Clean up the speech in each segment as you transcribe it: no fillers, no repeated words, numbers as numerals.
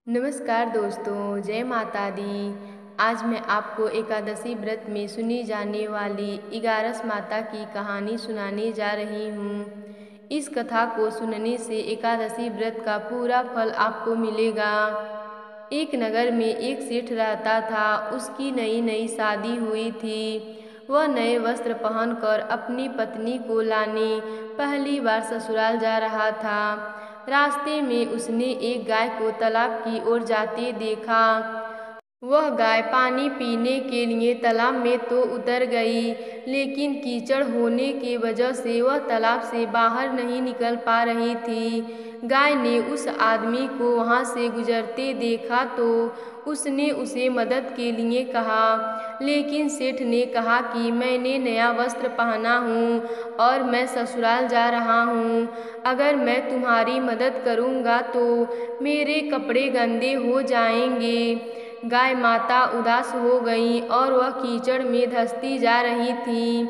नमस्कार दोस्तों, जय माता दी। आज मैं आपको एकादशी व्रत में सुनी जाने वाली 11 माता की कहानी सुनाने जा रही हूँ। इस कथा को सुनने से एकादशी व्रत का पूरा फल आपको मिलेगा। एक नगर में एक सेठ रहता था। उसकी नई नई शादी हुई थी। वह नए वस्त्र पहनकर अपनी पत्नी को लाने पहली बार ससुराल जा रहा था। रास्ते में उसने एक गाय को तालाब की ओर जाते देखा। वह गाय पानी पीने के लिए तालाब में तो उतर गई, लेकिन कीचड़ होने की वजह से वह तालाब से बाहर नहीं निकल पा रही थी। गाय ने उस आदमी को वहां से गुजरते देखा तो उसने उसे मदद के लिए कहा, लेकिन सेठ ने कहा कि मैंने नया वस्त्र पहना हूँ और मैं ससुराल जा रहा हूँ। अगर मैं तुम्हारी मदद करूँगा तो मेरे कपड़े गंदे हो जाएंगे। गाय माता उदास हो गई और वह कीचड़ में धंसती जा रही थी।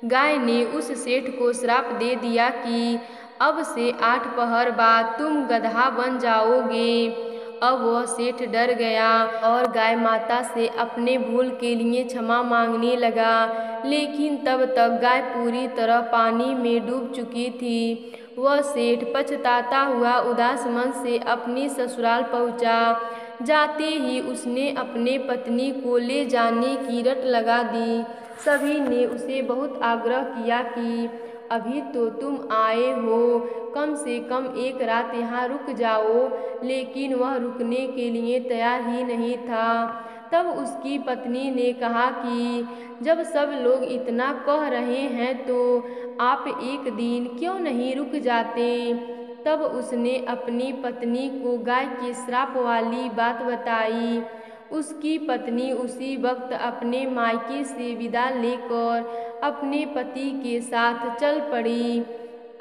गाय ने उस सेठ को श्राप दे दिया कि अब से 8 पहर बाद तुम गधा बन जाओगे। अब वह सेठ डर गया और गाय माता से अपने भूल के लिए क्षमा मांगने लगा, लेकिन तब तक गाय पूरी तरह पानी में डूब चुकी थी। वह सेठ पछताता हुआ उदास मन से अपनी ससुराल पहुंचा। जाते ही उसने अपने पत्नी को ले जाने की रट लगा दी। सभी ने उसे बहुत आग्रह किया कि अभी तो तुम आए हो, कम से कम एक रात यहाँ रुक जाओ, लेकिन वह रुकने के लिए तैयार ही नहीं था। तब उसकी पत्नी ने कहा कि जब सब लोग इतना कह रहे हैं तो आप एक दिन क्यों नहीं रुक जाते। तब उसने अपनी पत्नी को गाय के श्राप वाली बात बताई। उसकी पत्नी उसी वक्त अपने मायके से विदा लेकर अपने पति के साथ चल पड़ी।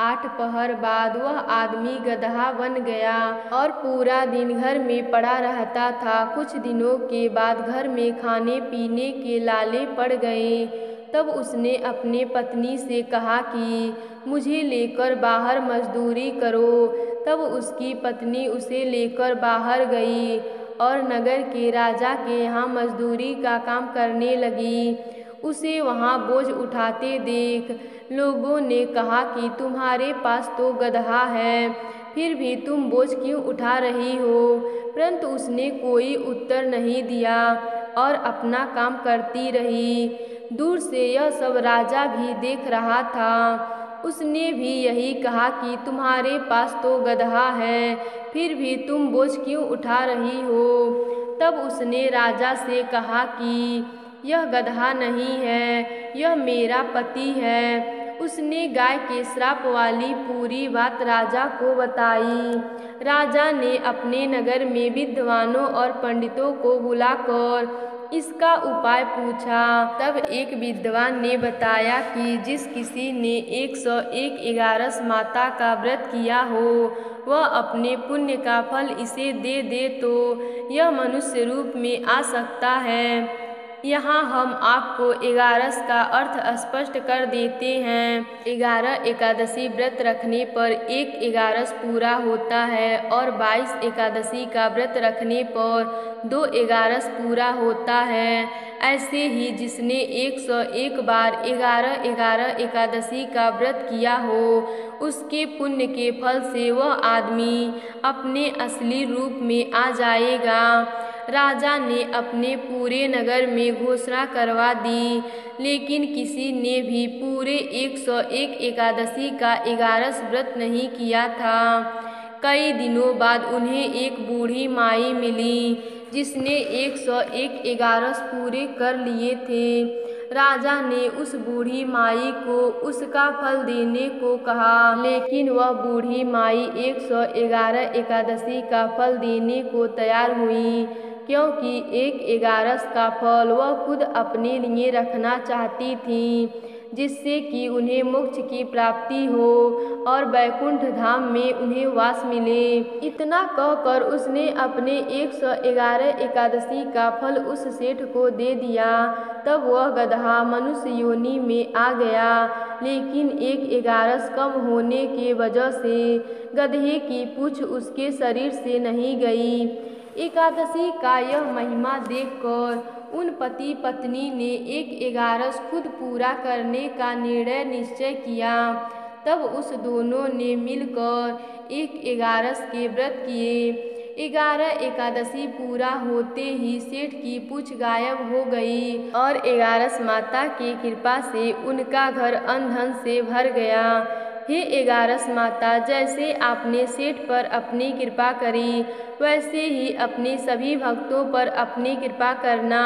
8 पहर बाद वह आदमी गदहा बन गया और पूरा दिन घर में पड़ा रहता था। कुछ दिनों के बाद घर में खाने पीने के लाले पड़ गए। तब उसने अपने पत्नी से कहा कि मुझे लेकर बाहर मजदूरी करो। तब उसकी पत्नी उसे लेकर बाहर गई और नगर के राजा के यहाँ मजदूरी का काम करने लगी। उसे वहाँ बोझ उठाते देख लोगों ने कहा कि तुम्हारे पास तो गदहा है, फिर भी तुम बोझ क्यों उठा रही हो। परंतु उसने कोई उत्तर नहीं दिया और अपना काम करती रही। दूर से यह सब राजा भी देख रहा था। उसने भी यही कहा कि तुम्हारे पास तो गदहा है, फिर भी तुम बोझ क्यों उठा रही हो। तब उसने राजा से कहा कि यह गदहा नहीं है, यह मेरा पति है। उसने गाय के श्राप वाली पूरी बात राजा को बताई। राजा ने अपने नगर में विद्वानों और पंडितों को बुलाकर इसका उपाय पूछा। तब एक विद्वान ने बताया कि जिस किसी ने 101 11 माता का व्रत किया हो, वह अपने पुण्य का फल इसे दे दे तो यह मनुष्य रूप में आ सकता है। यहाँ हम आपको 11 का अर्थ स्पष्ट कर देते हैं। 11 एकादशी व्रत रखने पर एक 11 पूरा होता है और 22 एकादशी का व्रत रखने पर 2 11 पूरा होता है। ऐसे ही जिसने 101 बार 11 एकादशी का व्रत किया हो, उसके पुण्य के फल से वह आदमी अपने असली रूप में आ जाएगा। राजा ने अपने पूरे नगर में घोषणा करवा दी, लेकिन किसी ने भी पूरे 101 एकादशी का 11 व्रत नहीं किया था। कई दिनों बाद उन्हें एक बूढ़ी माई मिली जिसने 101 11 पूरे कर लिए थे। राजा ने उस बूढ़ी माई को उसका फल देने को कहा, लेकिन वह बूढ़ी माई 111 एकादशी का फल देने को तैयार हुई, क्योंकि 1 11 का फल वह खुद अपने लिए रखना चाहती थी, जिससे कि उन्हें मोक्ष की प्राप्ति हो और वैकुंठ धाम में उन्हें वास मिले। इतना कहकर उसने अपने 111 एकादशी का फल उस सेठ को दे दिया। तब वह गदहा मनुष्य योनि में आ गया, लेकिन 1 11 कम होने के वजह से गधे की पूंछ उसके शरीर से नहीं गई। एकादशी का यह महिमा देखकर उन पति पत्नी ने एक 11 खुद पूरा करने का निश्चय किया। तब उस दोनों ने मिलकर एक 11 के व्रत किए। 11 एकादशी पूरा होते ही सेठ की पूंछ गायब हो गई और 11 माता की कृपा से उनका घर अन्न धन से भर गया। हे 11 माता, जैसे आपने सेठ पर अपनी कृपा करी वैसे ही अपने सभी भक्तों पर अपनी कृपा करना।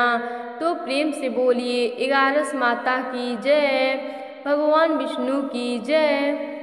तो प्रेम से बोलिए 11 माता की जय, भगवान विष्णु की जय।